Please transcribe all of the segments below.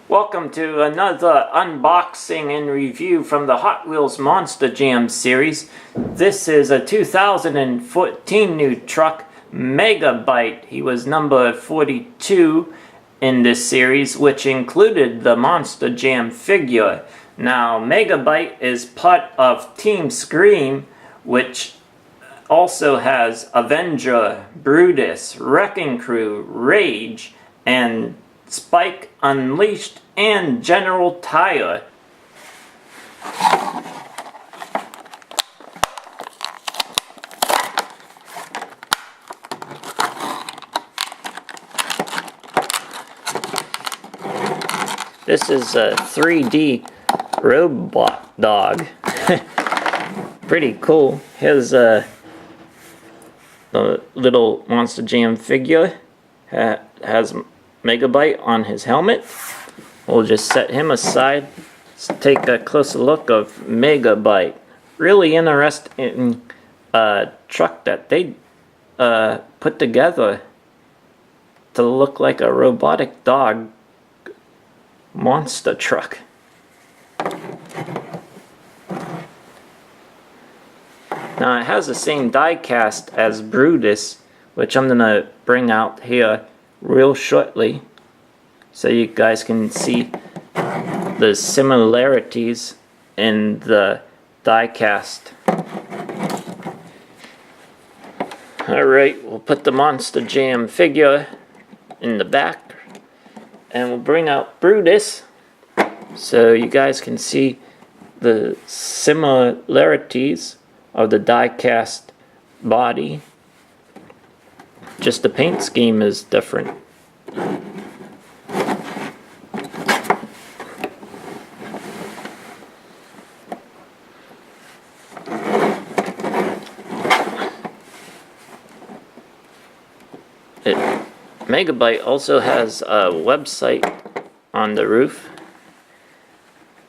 Welcome to another unboxing and review from the Hot Wheels Monster Jam series. This is a 2014 new truck, Megabyte. He was number 42 in this series, which included the Monster Jam figure. Now, Megabyte is part of Team Scream, which also has Avenger, Brutus, Wrecking Crew, Rage, and Spike Unleashed, and General Tire. This is a 3D robot dog. Pretty cool. Here's a little Monster Jam figure. Has Megabyte on his helmet. We'll just set him aside. Let's take a closer look of Megabyte. Really interesting truck that they put together to look like a robotic dog monster truck. Now it has the same die cast as Brutus, which I'm gonna bring out here real shortly so you guys can see the similarities in the die cast. Alright, we'll put the Monster Jam figure in the back and we'll bring out Brutus so you guys can see the similarities of the die cast body. Just the paint scheme is different. Megabyte also has a website on the roof.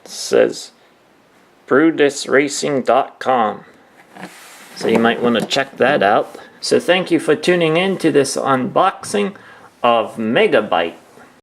It says brutusracing.com. So you might want to check that out. So thank you for tuning in to this unboxing of Megabyte.